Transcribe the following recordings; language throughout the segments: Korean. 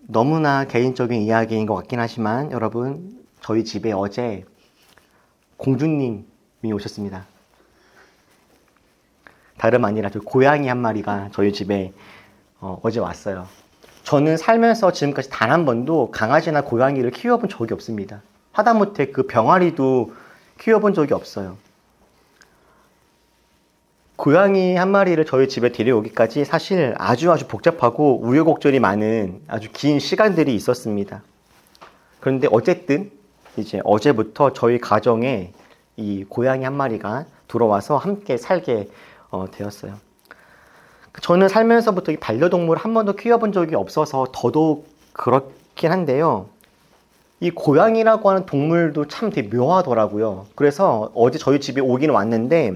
너무나 개인적인 이야기인 것 같긴 하지만 여러분, 저희 집에 어제 공주님이 오셨습니다. 다름 아니라 저 고양이 한 마리가 저희 집에 어제 왔어요. 저는 살면서 지금까지 단 한 번도 강아지나 고양이를 키워본 적이 없습니다. 하다못해 그 병아리도 키워본 적이 없어요. 고양이 한 마리를 저희 집에 데려오기까지 사실 아주 복잡하고 우여곡절이 많은 아주 긴 시간들이 있었습니다. 그런데 어쨌든 이제 어제부터 저희 가정에 이 고양이 한 마리가 들어와서 함께 살게 되었어요. 저는 살면서부터 이 반려동물을 한 번도 키워본 적이 없어서 더더욱 그렇긴 한데요. 이 고양이라고 하는 동물도 참 되게 묘하더라고요. 그래서 어제 저희 집에 오긴 왔는데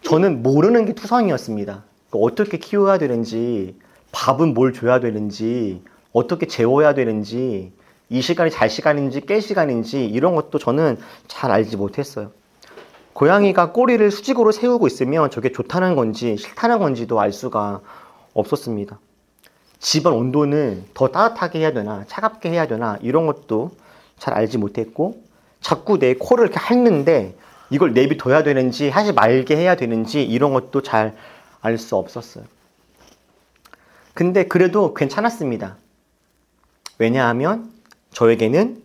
저는 모르는 게 투성이었습니다. 어떻게 키워야 되는지, 밥은 뭘 줘야 되는지, 어떻게 재워야 되는지, 이 시간이 잘 시간인지 깰 시간인지 이런 것도 저는 잘 알지 못했어요. 고양이가 꼬리를 수직으로 세우고 있으면 저게 좋다는 건지 싫다는 건지도 알 수가 없었습니다. 집안 온도는 더 따뜻하게 해야 되나 차갑게 해야 되나 이런 것도 잘 알지 못했고, 자꾸 내 코를 이렇게 핥는데 이걸 내비둬야 되는지 하지 말게 해야 되는지 이런 것도 잘 알 수 없었어요. 근데 그래도 괜찮았습니다. 왜냐하면 저에게는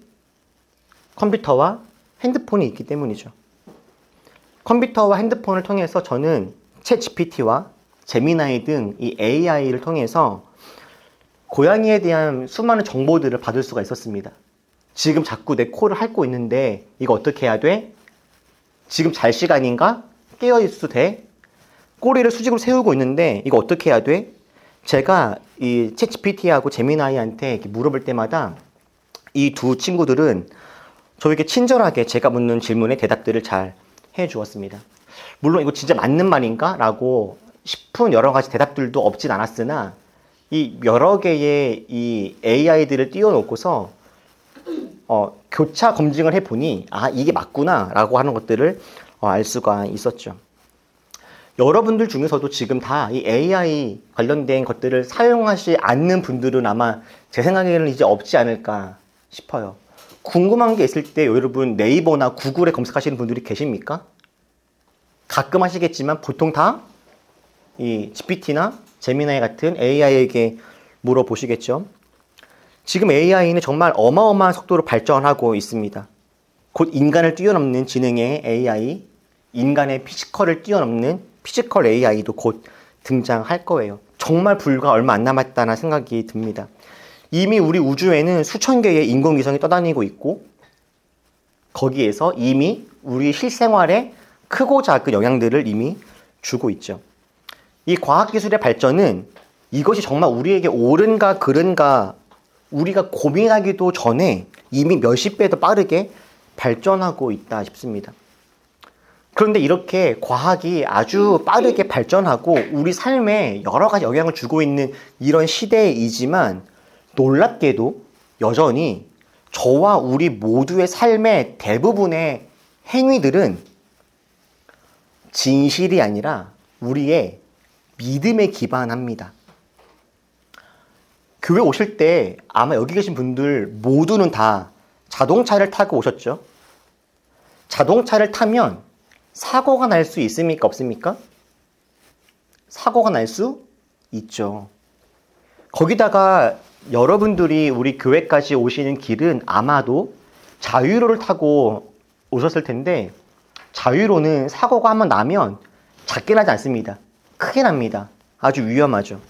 컴퓨터와 핸드폰이 있기 때문이죠. 컴퓨터와 핸드폰을 통해서 저는 챗GPT와 제미나이 등 이 AI를 통해서 고양이에 대한 수많은 정보들을 받을 수가 있었습니다. 지금 자꾸 내 코를 핥고 있는데 이거 어떻게 해야 돼? 지금 잘 시간인가? 깨어 있어도 돼? 꼬리를 수직으로 세우고 있는데 이거 어떻게 해야 돼? 제가 이 챗GPT하고 제미나이한테 물어볼 때마다 이 두 친구들은 저에게 친절하게 제가 묻는 질문에 대답들을 잘 해주었습니다. 물론 이거 진짜 맞는 말인가? 라고 싶은 여러 가지 대답들도 없진 않았으나 이 여러 개의 이 AI들을 띄워놓고서 교차 검증을 해보니 이게 맞구나 라고 하는 것들을 알 수가 있었죠. 여러분들 중에서도 지금 다 이 AI 관련된 것들을 사용하지 않는 분들은 아마 제 생각에는 이제 없지 않을까 싶어요. 궁금한 게 있을 때 여러분 네이버나 구글에 검색하시는 분들이 계십니까? 가끔 하시겠지만 보통 다 이 GPT나 제미나이 같은 AI에게 물어보시겠죠. 지금 AI는 정말 어마어마한 속도로 발전하고 있습니다. 곧 인간을 뛰어넘는 지능의 AI, 인간의 피지컬을 뛰어넘는 피지컬 AI도 곧 등장할 거예요. 정말 불과 얼마 안 남았다는 생각이 듭니다. 이미 우리 우주에는 수천 개의 인공위성이 떠다니고 있고 거기에서 이미 우리 실생활에 크고 작은 영향들을 이미 주고 있죠. 이 과학기술의 발전은 이것이 정말 우리에게 옳은가 그른가 우리가 고민하기도 전에 이미 몇십 배 더 빠르게 발전하고 있다 싶습니다. 그런데 이렇게 과학이 아주 빠르게 발전하고 우리 삶에 여러 가지 영향을 주고 있는 이런 시대이지만 놀랍게도 여전히 저와 우리 모두의 삶의 대부분의 행위들은 진실이 아니라 우리의 믿음에 기반합니다. 교회 오실 때 아마 여기 계신 분들 모두는 다 자동차를 타고 오셨죠? 자동차를 타면 사고가 날 수 있습니까? 없습니까? 사고가 날 수 있죠. 거기다가 여러분들이 우리 교회까지 오시는 길은 아마도 자유로를 타고 오셨을 텐데 자유로는 사고가 한번 나면 작게 나지 않습니다. 크게 납니다. 아주 위험하죠.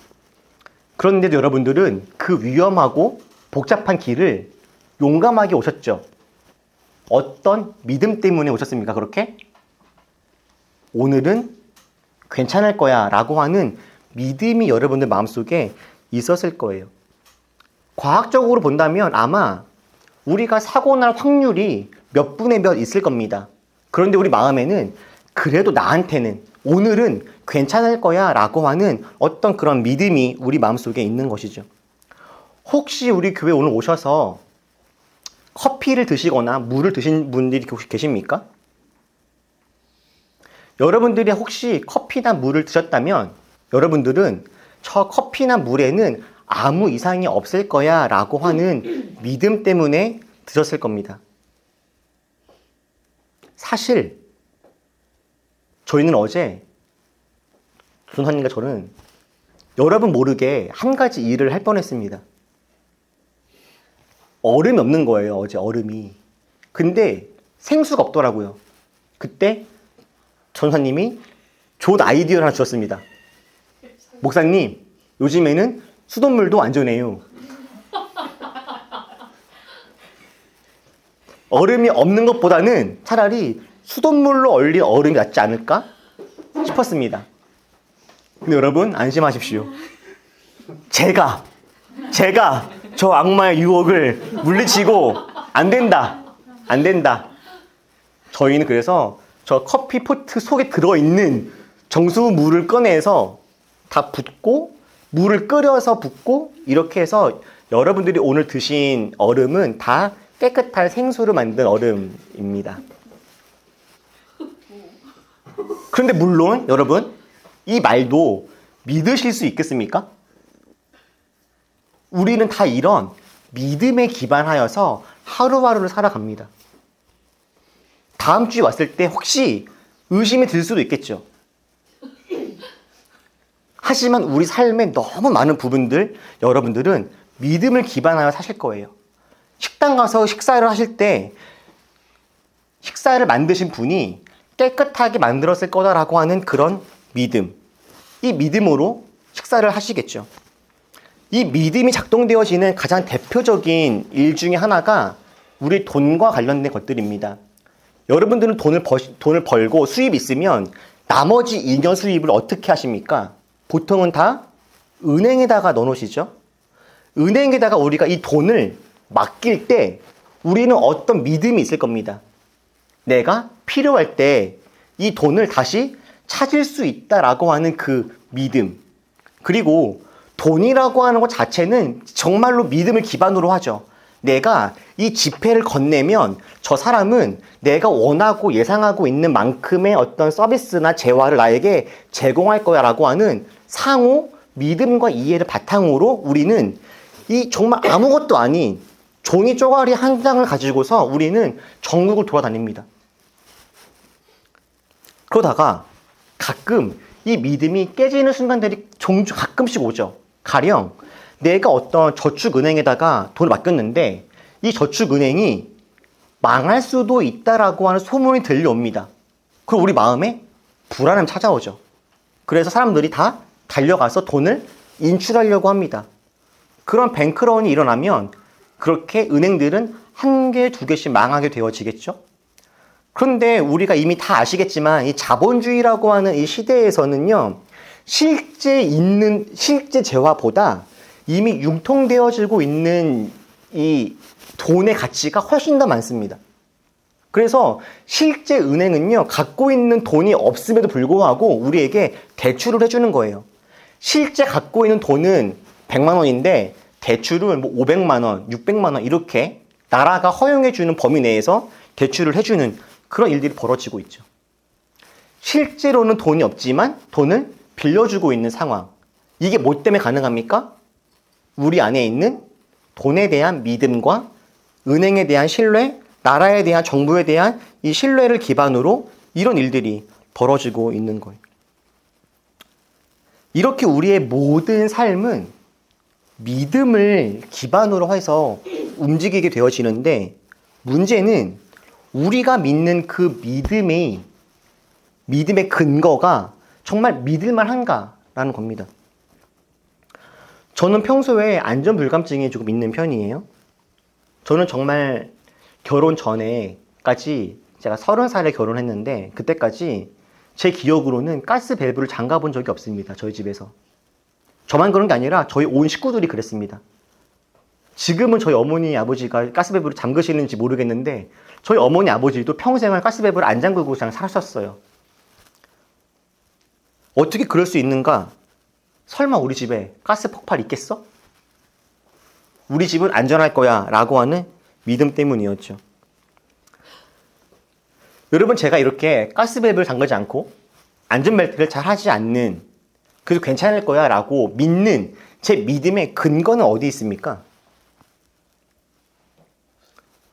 그런데도 여러분들은 그 위험하고 복잡한 길을 용감하게 오셨죠. 어떤 믿음 때문에 오셨습니까? 그렇게? 오늘은 괜찮을 거야 라고 하는 믿음이 여러분들 마음속에 있었을 거예요. 과학적으로 본다면 아마 우리가 사고 날 확률이 몇 분의 몇 있을 겁니다. 그런데 우리 마음에는 그래도 나한테는 오늘은 괜찮을 거야 라고 하는 어떤 그런 믿음이 우리 마음속에 있는 것이죠. 혹시 우리 교회 오늘 오셔서 커피를 드시거나 물을 드신 분들이 혹시 계십니까? 여러분들이 혹시 커피나 물을 드셨다면 여러분들은 저 커피나 물에는 아무 이상이 없을 거야 라고 하는 믿음 때문에 드셨을 겁니다. 사실 저희는 어제 전사님과 저는 여러분 모르게 한 가지 일을 할 뻔했습니다. 얼음이 없는 거예요, 어제 얼음이. 근데 생수가 없더라고요. 그때 전사님이 좋은 아이디어를 하나 주셨습니다. 목사님, 요즘에는 수돗물도 안전해요. 얼음이 없는 것보다는 차라리 수돗물로 얼린 얼음이 낫지 않을까 싶었습니다. 근데 여러분 안심하십시오. 제가 저 악마의 유혹을 물리치고 안 된다. 저희는 그래서 저 커피 포트 속에 들어있는 정수물을 꺼내서 다 붓고 물을 끓여서 붓고 이렇게 해서 여러분들이 오늘 드신 얼음은 다 깨끗한 생수로 만든 얼음입니다. 그런데 물론 여러분 이 말도 믿으실 수 있겠습니까? 우리는 다 이런 믿음에 기반하여서 하루하루를 살아갑니다. 다음 주에 왔을 때 혹시 의심이 들 수도 있겠죠. 하지만 우리 삶의 너무 많은 부분들 여러분들은 믿음을 기반하여 사실 거예요. 식당 가서 식사를 하실 때 식사를 만드신 분이 깨끗하게 만들었을 거다라고 하는 그런 믿음. 이 믿음으로 식사를 하시겠죠. 이 믿음이 작동되어지는 가장 대표적인 일 중에 하나가 우리 돈과 관련된 것들입니다. 여러분들은 돈을 벌고 수입이 있으면 나머지 잉여 수입을 어떻게 하십니까? 보통은 다 은행에다가 넣어놓으시죠. 은행에다가 우리가 이 돈을 맡길 때 우리는 어떤 믿음이 있을 겁니다. 내가 필요할 때 이 돈을 다시 찾을 수 있다라고 하는 그 믿음. 그리고 돈이라고 하는 것 자체는 정말로 믿음을 기반으로 하죠. 내가 이 지폐를 건네면 저 사람은 내가 원하고 예상하고 있는 만큼의 어떤 서비스나 재화를 나에게 제공할 거야 라고 하는 상호 믿음과 이해를 바탕으로 우리는 이 정말 아무것도 아닌 종이 쪼가리 한 장을 가지고서 우리는 전국을 돌아다닙니다. 그러다가 가끔 이 믿음이 깨지는 순간들이 가끔씩 오죠. 가령 내가 어떤 저축은행에다가 돈을 맡겼는데 이 저축은행이 망할 수도 있다라고 하는 소문이 들려옵니다. 그럼 우리 마음에 불안함이 찾아오죠. 그래서 사람들이 다 달려가서 돈을 인출하려고 합니다. 그런 뱅크런이 일어나면 그렇게 은행들은 한 개, 두 개씩 망하게 되어지겠죠. 그런데 우리가 이미 다 아시겠지만 이 자본주의라고 하는 이 시대에서는요, 실제 재화보다 이미 융통되어지고 있는 이 돈의 가치가 훨씬 더 많습니다. 그래서 실제 은행은요, 갖고 있는 돈이 없음에도 불구하고 우리에게 대출을 해주는 거예요. 실제 갖고 있는 돈은 100만 원인데 대출을 500만 원, 600만 원 이렇게 나라가 허용해주는 범위 내에서 대출을 해주는 그런 일들이 벌어지고 있죠. 실제로는 돈이 없지만 돈을 빌려주고 있는 상황. 이게 뭐 때문에 가능합니까? 우리 안에 있는 돈에 대한 믿음과 은행에 대한 신뢰, 나라에 대한 정부에 대한 이 신뢰를 기반으로 이런 일들이 벌어지고 있는 거예요. 이렇게 우리의 모든 삶은 믿음을 기반으로 해서 움직이게 되어지는데 문제는 우리가 믿는 그 믿음의 근거가 정말 믿을만 한가라는 겁니다. 저는 평소에 안전불감증에 조금 있는 편이에요. 저는 정말 결혼 전에까지 제가 30살에 결혼했는데 그때까지 제 기억으로는 가스 밸브를 잠가 본 적이 없습니다. 저희 집에서. 저만 그런 게 아니라 저희 온 식구들이 그랬습니다. 지금은 저희 어머니 아버지가 가스 밸브를 잠그시는지 모르겠는데 저희 어머니 아버지도 평생을 가스 밸브를 안 잠그고 그냥 사셨어요. 어떻게 그럴 수 있는가? 설마 우리 집에 가스 폭발 있겠어? 우리 집은 안전할 거야 라고 하는 믿음 때문이었죠. 여러분, 제가 이렇게 가스 밸브를 잠그지 않고 안전벨트를 잘 하지 않는, 그래도 괜찮을 거야 라고 믿는 제 믿음의 근거는 어디 있습니까?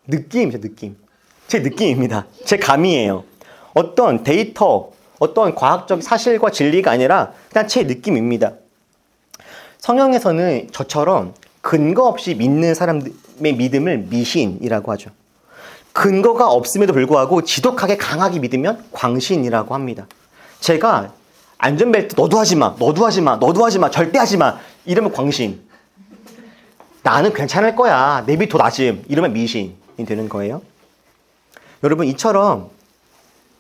느낌이죠, 느낌. 제 느낌입니다. 제 감이에요. 어떤 데이터, 어떤 과학적 사실과 진리가 아니라 그냥 제 느낌입니다. 성경에서는 저처럼 근거 없이 믿는 사람의 믿음을 미신이라고 하죠. 근거가 없음에도 불구하고 지독하게 강하게 믿으면 광신이라고 합니다. 제가 안전벨트 너도 하지 마, 너도 하지 마, 너도 하지 마, 절대 하지 마 이러면 광신. 나는 괜찮을 거야, 내비 더 낮음 이러면 미신이 되는 거예요. 여러분, 이처럼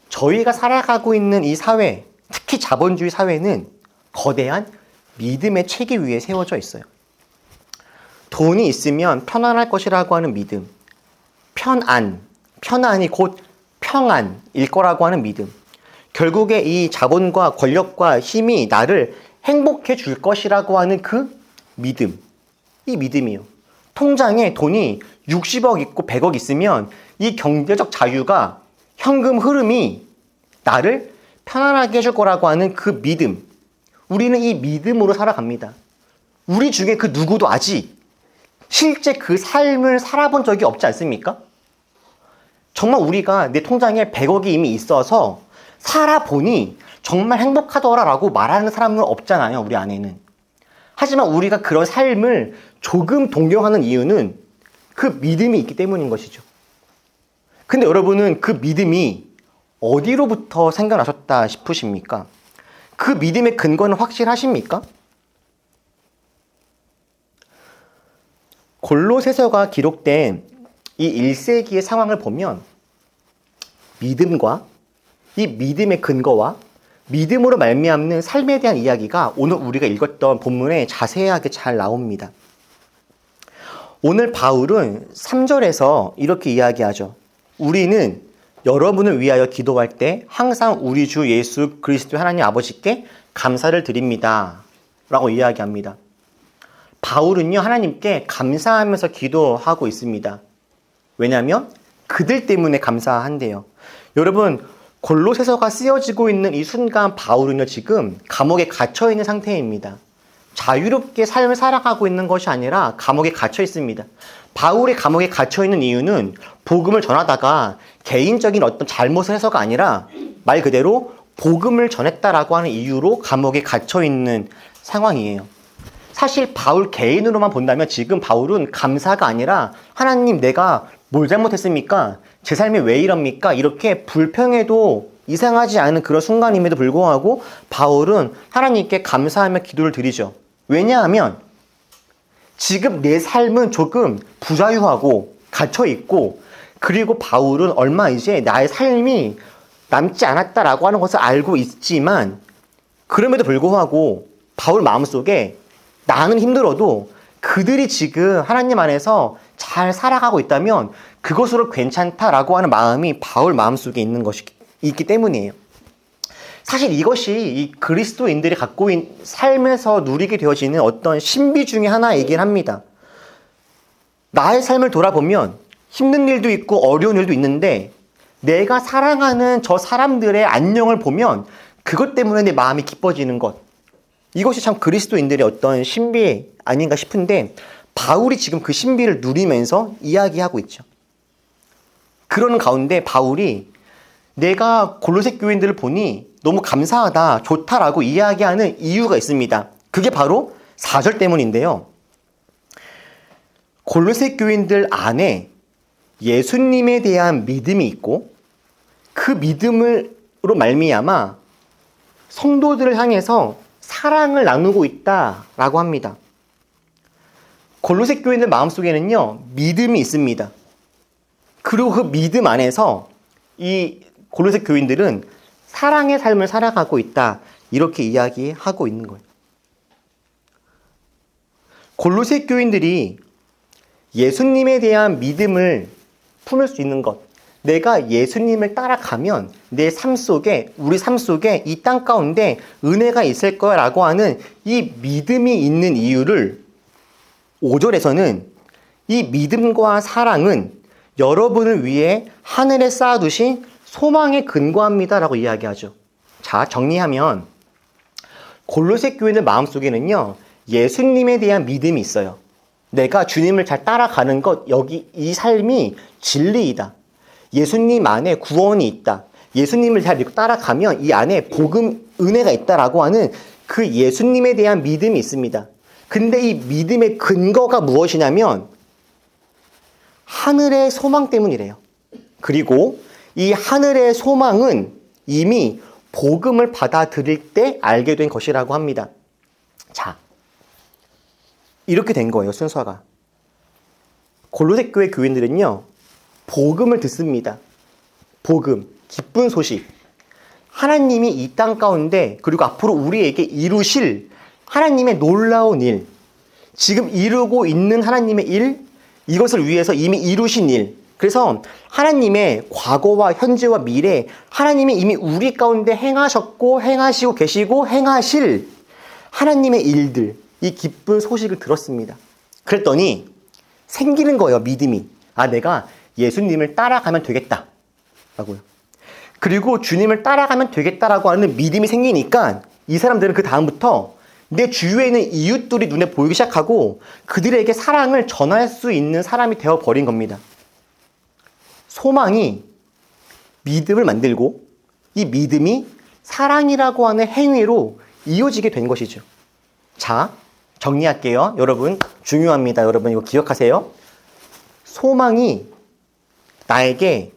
저희가 살아가고 있는 이 사회, 특히 자본주의 사회는 거대한 믿음의 체계 위에 세워져 있어요. 돈이 있으면 편안할 것이라고 하는 믿음, 편안이 곧 평안일 거라고 하는 믿음, 결국에 이 자본과 권력과 힘이 나를 행복해 줄 것이라고 하는 그 믿음, 이 믿음이요. 통장에 돈이 60억 있고 100억 있으면 이 경제적 자유가, 현금 흐름이 나를 편안하게 해줄 거라고 하는 그 믿음, 우리는 이 믿음으로 살아갑니다. 우리 중에 그 누구도 아직 실제 그 삶을 살아본 적이 없지 않습니까? 정말 우리가 내 통장에 100억이 이미 있어서 살아보니 정말 행복하더라라고 말하는 사람은 없잖아요, 우리 안에는. 하지만 우리가 그런 삶을 조금 동경하는 이유는 그 믿음이 있기 때문인 것이죠. 근데 여러분은 그 믿음이 어디로부터 생겨나셨다 싶으십니까? 그 믿음의 근거는 확실하십니까? 골로새서가 기록된 이 1세기의 상황을 보면 믿음과 이 믿음의 근거와 믿음으로 말미암는 삶에 대한 이야기가 오늘 우리가 읽었던 본문에 자세하게 잘 나옵니다. 오늘 바울은 3절에서 이렇게 이야기하죠. 우리는 여러분을 위하여 기도할 때 항상 우리 주 예수 그리스도 하나님 아버지께 감사를 드립니다 라고 이야기합니다. 바울은요, 하나님께 감사하면서 기도하고 있습니다. 왜냐하면 그들 때문에 감사한대요. 여러분, 골로새서가 쓰여지고 있는 이 순간 바울은요, 지금 감옥에 갇혀 있는 상태입니다. 자유롭게 삶을 살아가고 있는 것이 아니라 감옥에 갇혀 있습니다. 바울이 감옥에 갇혀 있는 이유는 복음을 전하다가 개인적인 어떤 잘못을 해서가 아니라 말 그대로 복음을 전했다라고 하는 이유로 감옥에 갇혀 있는 상황이에요. 사실 바울 개인으로만 본다면 지금 바울은 감사가 아니라 하나님, 내가 뭘 잘못했습니까? 제 삶이 왜 이럽니까? 이렇게 불평해도 이상하지 않은 그런 순간임에도 불구하고 바울은 하나님께 감사하며 기도를 드리죠. 왜냐하면 지금 내 삶은 조금 부자유하고 갇혀있고, 그리고 바울은 얼마 이제 나의 삶이 남지 않았다라고 하는 것을 알고 있지만, 그럼에도 불구하고 바울 마음속에 나는 힘들어도 그들이 지금 하나님 안에서 잘 살아가고 있다면 그것으로 괜찮다라고 하는 마음이 바울 마음속에 있는 것이 있기 때문이에요. 사실 이것이 이 그리스도인들이 갖고 있는 삶에서 누리게 되어지는 어떤 신비 중에 하나이긴 합니다. 나의 삶을 돌아보면 힘든 일도 있고 어려운 일도 있는데 내가 사랑하는 저 사람들의 안녕을 보면 그것 때문에 내 마음이 기뻐지는 것. 이것이 참 그리스도인들의 어떤 신비 아닌가 싶은데 바울이 지금 그 신비를 누리면서 이야기하고 있죠. 그러는 가운데 바울이 내가 골로새 교인들을 보니 너무 감사하다, 좋다라고 이야기하는 이유가 있습니다. 그게 바로 4절 때문인데요. 골로새 교인들 안에 예수님에 대한 믿음이 있고 그 믿음으로 말미암아 성도들을 향해서 사랑을 나누고 있다라고 합니다. 골로새 교인들 마음속에는요, 믿음이 있습니다. 그리고 그 믿음 안에서 이 골로새 교인들은 사랑의 삶을 살아가고 있다, 이렇게 이야기하고 있는 거예요. 골로새 교인들이 예수님에 대한 믿음을 품을 수 있는 것, 내가 예수님을 따라가면 내 삶 속에, 우리 삶 속에 이 땅 가운데 은혜가 있을 거야 라고 하는 이 믿음이 있는 이유를 5절에서는 이 믿음과 사랑은 여러분을 위해 하늘에 쌓아두신 소망에 근거합니다 라고 이야기하죠. 자, 정리하면 골로새 교인의 마음속에는요, 예수님에 대한 믿음이 있어요. 내가 주님을 잘 따라가는 것, 여기 이 삶이 진리이다. 예수님 안에 구원이 있다. 예수님을 잘 믿고 따라가면 이 안에 복음, 은혜가 있다라고 하는 그 예수님에 대한 믿음이 있습니다. 근데 이 믿음의 근거가 무엇이냐면 하늘의 소망 때문이래요. 그리고 이 하늘의 소망은 이미 복음을 받아들일 때 알게 된 것이라고 합니다. 자, 이렇게 된 거예요, 순서가. 골로새 교회 교인들은요, 복음을 듣습니다. 복음, 기쁜 소식. 하나님이 이 땅 가운데 그리고 앞으로 우리에게 이루실 하나님의 놀라운 일, 지금 이루고 있는 하나님의 일, 이것을 위해서 이미 이루신 일. 그래서 하나님의 과거와 현재와 미래, 하나님이 이미 우리 가운데 행하셨고 행하시고 계시고 행하실 하나님의 일들, 이 기쁜 소식을 들었습니다. 그랬더니 생기는 거예요, 믿음이. 아, 내가 예수님을 따라가면 되겠다 라고요. 그리고 주님을 따라가면 되겠다라고 하는 믿음이 생기니까 이 사람들은 그 다음부터 내 주위에 있는 이웃들이 눈에 보이기 시작하고 그들에게 사랑을 전할 수 있는 사람이 되어버린 겁니다. 소망이 믿음을 만들고 이 믿음이 사랑이라고 하는 행위로 이어지게 된 것이죠. 자, 정리할게요. 여러분, 중요합니다. 여러분, 이거 기억하세요. 소망이 나에게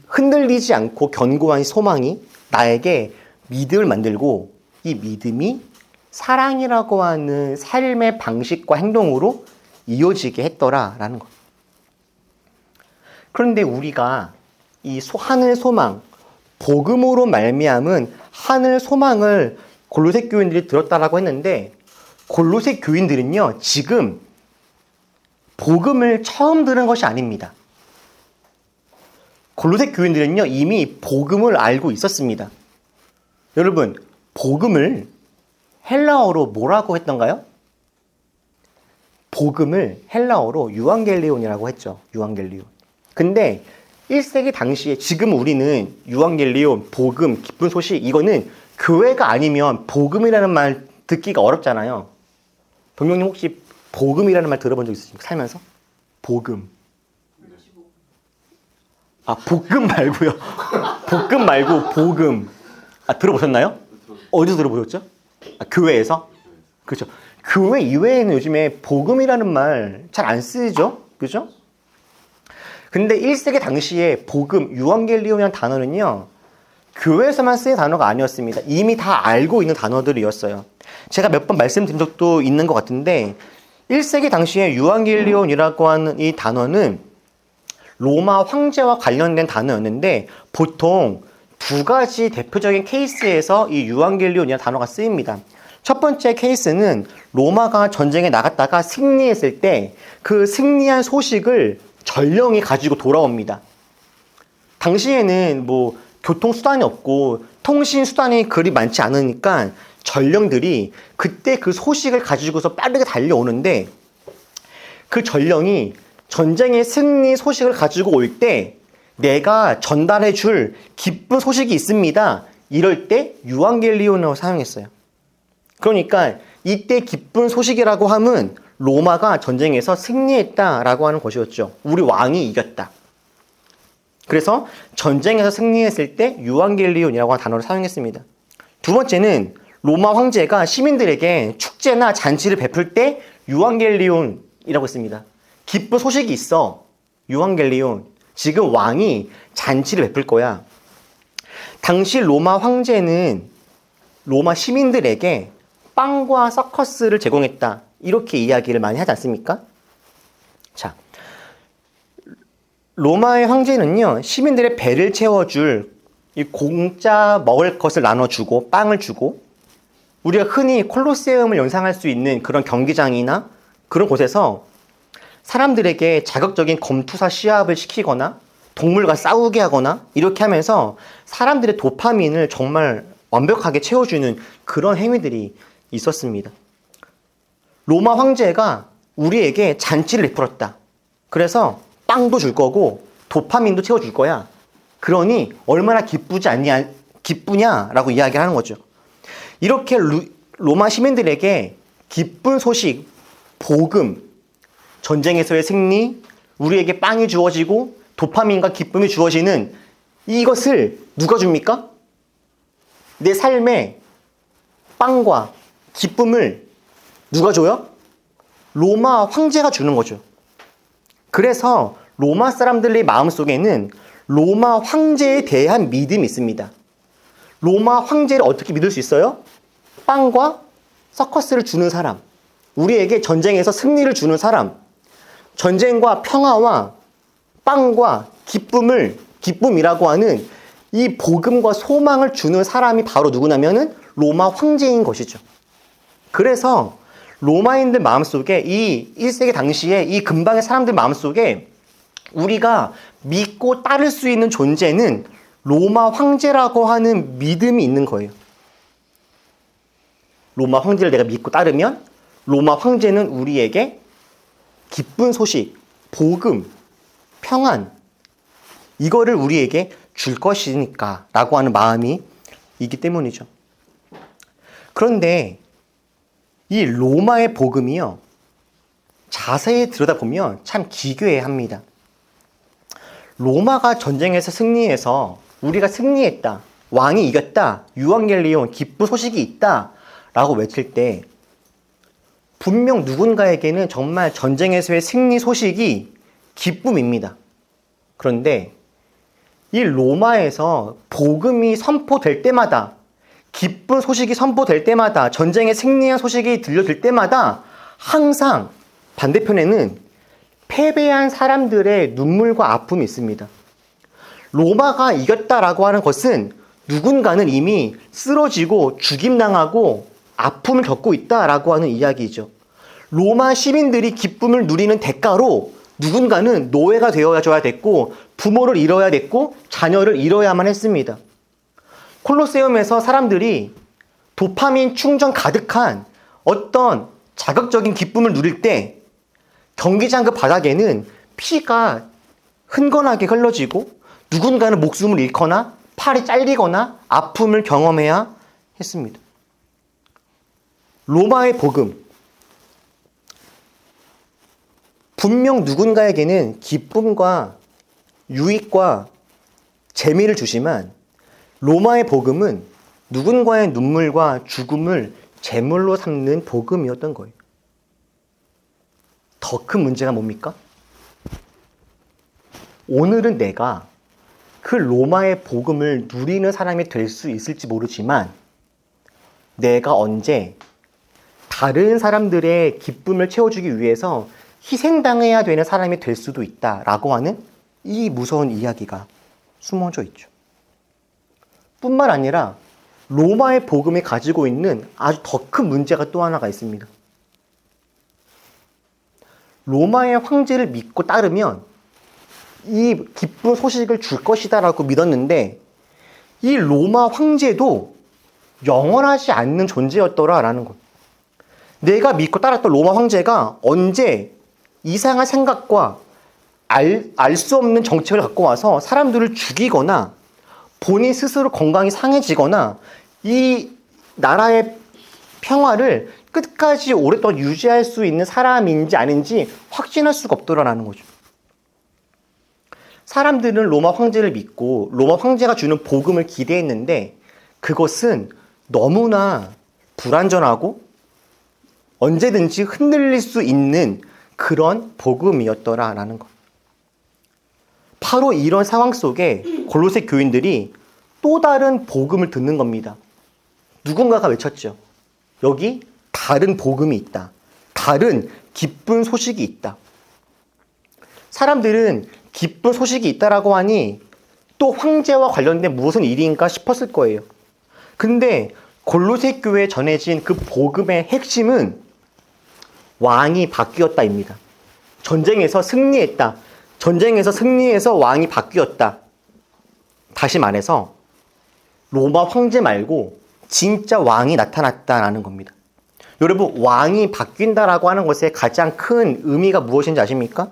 흔들리지 않고 견고한 소망이 나에게 믿음을 만들고 이 믿음이 사랑이라고 하는 삶의 방식과 행동으로 이어지게 했더라라는 것. 그런데 우리가 이 하늘 소망, 복음으로 말미암은 하늘 소망을 골로새 교인들이 들었다라고 했는데 골로새 교인들은요, 지금 복음을 처음 들은 것이 아닙니다. 골로새 교인들은요, 이미 복음을 알고 있었습니다. 여러분, 복음을 헬라어로 뭐라고 했던가요? 복음을 헬라어로 유앙겔리온이라고 했죠. 유앙겔리온. 근데 1세기 당시에 지금 우리는 유앙겔리온, 복음, 기쁜 소식, 이거는 교회가 아니면 복음이라는 말 듣기가 어렵잖아요. 동영님 혹시 복음이라는 말 들어본 적 있으십니까? 살면서? 복음. 아, 볶음 말고요. 볶음 말고 복음. 아, 들어보셨나요? 어디서 들어보셨죠? 아, 교회에서? 그렇죠. 교회 이외에는 요즘에 복음이라는 말 잘 안 쓰죠? 그죠? 근데 1세기 당시에 복음, 유앙겔리온이라는 단어는요, 교회에서만 쓰는 단어가 아니었습니다. 이미 다 알고 있는 단어들이었어요. 제가 몇 번 말씀드린 적도 있는 것 같은데 1세기 당시에 유앙겔리온이라고 하는 이 단어는 로마 황제와 관련된 단어였는데 보통 두 가지 대표적인 케이스에서 이 유앙겔리온이라는 단어가 쓰입니다. 첫 번째 케이스는 로마가 전쟁에 나갔다가 승리했을 때 그 승리한 소식을 전령이 가지고 돌아옵니다. 당시에는 뭐 교통수단이 없고 통신수단이 그리 많지 않으니까 전령들이 그때 그 소식을 가지고서 빠르게 달려오는데 그 전령이 전쟁의 승리 소식을 가지고 올 때 내가 전달해 줄 기쁜 소식이 있습니다. 이럴 때 유앙겔리온을 사용했어요. 그러니까 이때 기쁜 소식이라고 하면 로마가 전쟁에서 승리했다라고 하는 것이었죠. 우리 왕이 이겼다. 그래서 전쟁에서 승리했을 때 유앙겔리온이라고 하는 단어를 사용했습니다. 두 번째는 로마 황제가 시민들에게 축제나 잔치를 베풀 때 유앙겔리온이라고 했습니다. 기쁜 소식이 있어. 유앙겔리온. 지금 왕이 잔치를 베풀 거야. 당시 로마 황제는 로마 시민들에게 빵과 서커스를 제공했다. 이렇게 이야기를 많이 하지 않습니까? 자, 로마의 황제는요, 시민들의 배를 채워줄 이 공짜 먹을 것을 나눠주고 빵을 주고 우리가 흔히 콜로세움을 연상할 수 있는 그런 경기장이나 그런 곳에서 사람들에게 자극적인 검투사 시합을 시키거나 동물과 싸우게 하거나 이렇게 하면서 사람들의 도파민을 정말 완벽하게 채워주는 그런 행위들이 있었습니다. 로마 황제가 우리에게 잔치를 베풀었다. 그래서 빵도 줄 거고 도파민도 채워줄 거야. 그러니 얼마나 기쁘냐라고 이야기를 하는 거죠. 이렇게 로마 시민들에게 기쁜 소식, 복음, 전쟁에서의 승리, 우리에게 빵이 주어지고 도파민과 기쁨이 주어지는 이것을 누가 줍니까? 내 삶에 빵과 기쁨을 누가 줘요? 로마 황제가 주는 거죠. 그래서 로마 사람들의 마음속에는 로마 황제에 대한 믿음이 있습니다. 로마 황제를 어떻게 믿을 수 있어요? 빵과 서커스를 주는 사람, 우리에게 전쟁에서 승리를 주는 사람, 전쟁과 평화와 빵과 기쁨이라고 하는 이 복음과 소망을 주는 사람이 바로 누구냐면은 로마 황제인 것이죠. 그래서 로마인들 마음속에 이 1세기 당시에 이 근방의 사람들 마음속에 우리가 믿고 따를 수 있는 존재는 로마 황제라고 하는 믿음이 있는 거예요. 로마 황제를 내가 믿고 따르면 로마 황제는 우리에게 기쁜 소식, 복음, 평안, 이거를 우리에게 줄 것이니까 라고 하는 마음이 있기 때문이죠. 그런데 이 로마의 복음이요, 자세히 들여다보면 참 기괴합니다. 로마가 전쟁에서 승리해서 우리가 승리했다, 왕이 이겼다, 유앙겔리온, 기쁜 소식이 있다 라고 외칠 때 분명 누군가에게는 정말 전쟁에서의 승리 소식이 기쁨입니다. 그런데 이 로마에서 복음이 선포될 때마다, 기쁜 소식이 선포될 때마다, 전쟁의 승리한 소식이 들려질 때마다 항상 반대편에는 패배한 사람들의 눈물과 아픔이 있습니다. 로마가 이겼다라고 하는 것은 누군가는 이미 쓰러지고 죽임당하고 아픔을 겪고 있다라고 하는 이야기이죠. 로마 시민들이 기쁨을 누리는 대가로 누군가는 노예가 되어줘야 됐고 부모를 잃어야 됐고 자녀를 잃어야만 했습니다. 콜로세움에서 사람들이 도파민 충전 가득한 어떤 자극적인 기쁨을 누릴 때 경기장 그 바닥에는 피가 흥건하게 흘러지고 누군가는 목숨을 잃거나 팔이 잘리거나 아픔을 경험해야 했습니다. 로마의 복음, 분명 누군가에게는 기쁨과 유익과 재미를 주지만 로마의 복음은 누군가의 눈물과 죽음을 제물로 삼는 복음이었던 거예요. 더 큰 문제가 뭡니까? 오늘은 내가 그 로마의 복음을 누리는 사람이 될 수 있을지 모르지만 내가 언제 다른 사람들의 기쁨을 채워주기 위해서 희생당해야 되는 사람이 될 수도 있다라고 하는 이 무서운 이야기가 숨어져 있죠. 뿐만 아니라 로마의 복음이 가지고 있는 아주 더 큰 문제가 또 하나가 있습니다. 로마의 황제를 믿고 따르면 이 기쁜 소식을 줄 것이다 라고 믿었는데 이 로마 황제도 영원하지 않는 존재였더라라는 것. 내가 믿고 따랐던 로마 황제가 언제 이상한 생각과 알 수 없는 정책을 갖고 와서 사람들을 죽이거나 본인 스스로 건강이 상해지거나 이 나라의 평화를 끝까지 오랫동안 유지할 수 있는 사람인지 아닌지 확신할 수가 없더라라는 거죠. 사람들은 로마 황제를 믿고 로마 황제가 주는 복음을 기대했는데 그것은 너무나 불완전하고 언제든지 흔들릴 수 있는 그런 복음이었더라라는 것. 바로 이런 상황 속에 골로새 교인들이 또 다른 복음을 듣는 겁니다. 누군가가 외쳤죠. 여기 다른 복음이 있다. 다른 기쁜 소식이 있다. 사람들은 기쁜 소식이 있다라고 하니 또 황제와 관련된 무슨 일인가 싶었을 거예요. 근데 골로새 교회에 전해진 그 복음의 핵심은 왕이 바뀌었다입니다. 전쟁에서 승리했다. 전쟁에서 승리해서 왕이 바뀌었다. 다시 말해서 로마 황제 말고 진짜 왕이 나타났다라는 겁니다. 여러분, 왕이 바뀐다라고 하는 것의 가장 큰 의미가 무엇인지 아십니까?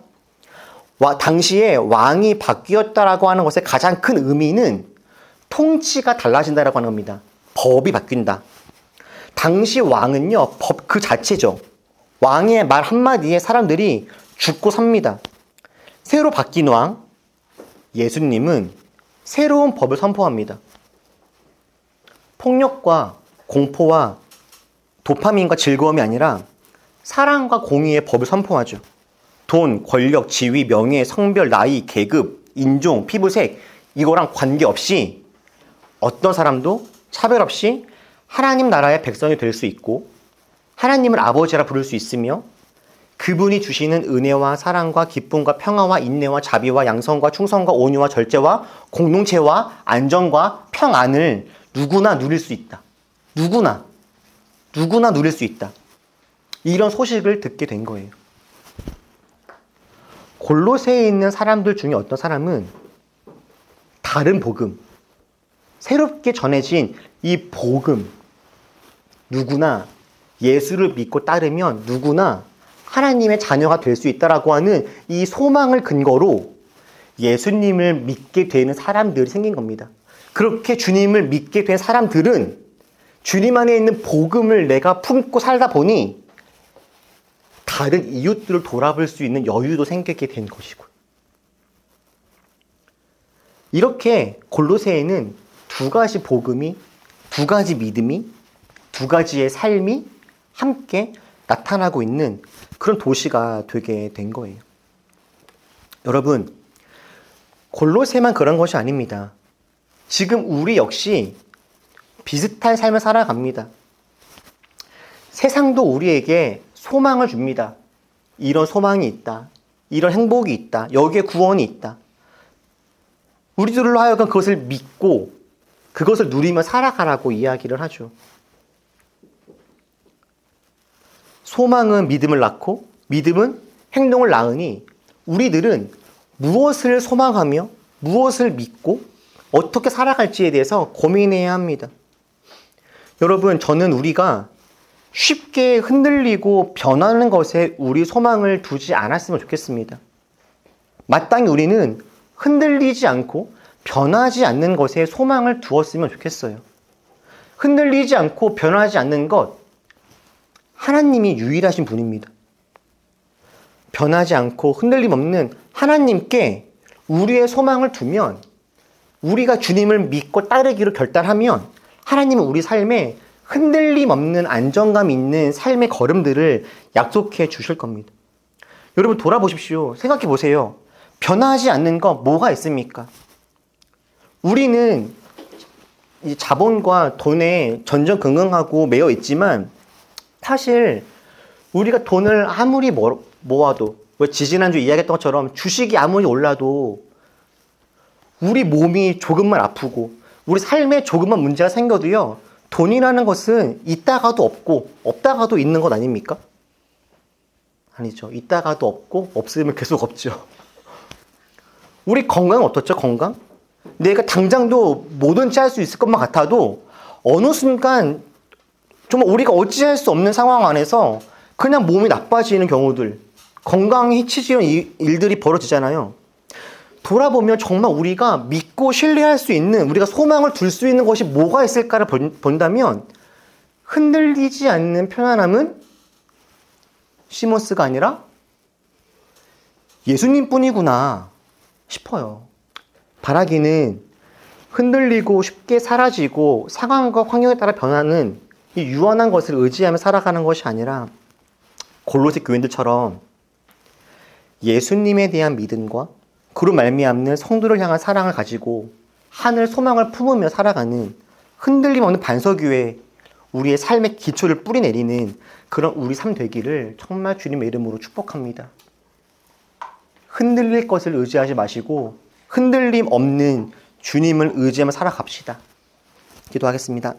당시에 왕이 바뀌었다라고 하는 것의 가장 큰 의미는 통치가 달라진다라고 하는 겁니다. 법이 바뀐다. 당시 왕은요, 법 그 자체죠. 왕의 말 한마디에 사람들이 죽고 삽니다. 새로 바뀐 왕, 예수님은 새로운 법을 선포합니다. 폭력과 공포와 도파민과 즐거움이 아니라 사랑과 공의의 법을 선포하죠. 돈, 권력, 지위, 명예, 성별, 나이, 계급, 인종, 피부색 이거랑 관계없이 어떤 사람도 차별 없이 하나님 나라의 백성이 될 수 있고 하나님을 아버지라 부를 수 있으며 그분이 주시는 은혜와 사랑과 기쁨과 평화와 인내와 자비와 양성과 충성과 온유와 절제와 공동체와 안정과 평안을 누구나 누릴 수 있다. 누구나 누릴 수 있다. 이런 소식을 듣게 된 거예요. 골로새에 있는 사람들 중에 어떤 사람은 다른 복음, 새롭게 전해진 이 복음, 누구나 예수를 믿고 따르면 누구나 하나님의 자녀가 될 수 있다라고 하는 이 소망을 근거로 예수님을 믿게 되는 사람들이 생긴 겁니다. 그렇게 주님을 믿게 된 사람들은 주님 안에 있는 복음을 내가 품고 살다 보니 다른 이웃들을 돌아볼 수 있는 여유도 생기게 된 것이고, 이렇게 골로새에는 두 가지 복음이, 두 가지 믿음이, 두 가지의 삶이 함께 나타나고 있는 그런 도시가 되게 된 거예요. 여러분, 골로새만 그런 것이 아닙니다. 지금 우리 역시 비슷한 삶을 살아갑니다. 세상도 우리에게 소망을 줍니다. 이런 소망이 있다. 이런 행복이 있다. 여기에 구원이 있다. 우리들로 하여금 그것을 믿고 그것을 누리며 살아가라고 이야기를 하죠. 소망은 믿음을 낳고 믿음은 행동을 낳으니 우리들은 무엇을 소망하며 무엇을 믿고 어떻게 살아갈지에 대해서 고민해야 합니다. 여러분, 저는 우리가 쉽게 흔들리고 변하는 것에 우리 소망을 두지 않았으면 좋겠습니다. 마땅히 우리는 흔들리지 않고 변하지 않는 것에 소망을 두었으면 좋겠어요. 흔들리지 않고 변하지 않는 것, 하나님이 유일하신 분입니다. 변하지 않고 흔들림 없는 하나님께 우리의 소망을 두면, 우리가 주님을 믿고 따르기로 결단하면 하나님은 우리 삶에 흔들림 없는 안정감 있는 삶의 걸음들을 약속해 주실 겁니다. 여러분, 돌아보십시오. 생각해 보세요. 변하지 않는 거 뭐가 있습니까? 우리는 이 자본과 돈에 전전긍긍하고 매여 있지만 사실 우리가 돈을 아무리 모아도, 지지난주 이야기했던 것처럼 주식이 아무리 올라도 우리 몸이 조금만 아프고 우리 삶에 조금만 문제가 생겨도요, 돈이라는 것은 있다가도 없고 없다가도 있는 것 아닙니까? 아니죠. 있다가도 없고 없으면 계속 없죠. 우리 건강은 어떻죠? 건강? 내가 당장도 뭐든지 할 수 있을 것만 같아도 어느 순간 정말 우리가 어찌할 수 없는 상황 안에서 그냥 몸이 나빠지는 경우들, 건강이 해치지는 일들이 벌어지잖아요. 돌아보면 정말 우리가 믿고 신뢰할 수 있는, 우리가 소망을 둘 수 있는 것이 뭐가 있을까를 본다면 흔들리지 않는 편안함은 시몬스가 아니라 예수님뿐이구나 싶어요. 바라기는 흔들리고 쉽게 사라지고 상황과 환경에 따라 변하는 이 유한한 것을 의지하며 살아가는 것이 아니라 골로새 교인들처럼 예수님에 대한 믿음과 그로 말미암는 성도를 향한 사랑을 가지고 하늘 소망을 품으며 살아가는 흔들림 없는 반석 위에 우리의 삶의 기초를 뿌리내리는 그런 우리 삶 되기를 정말 주님의 이름으로 축복합니다. 흔들릴 것을 의지하지 마시고 흔들림 없는 주님을 의지하며 살아갑시다. 기도하겠습니다.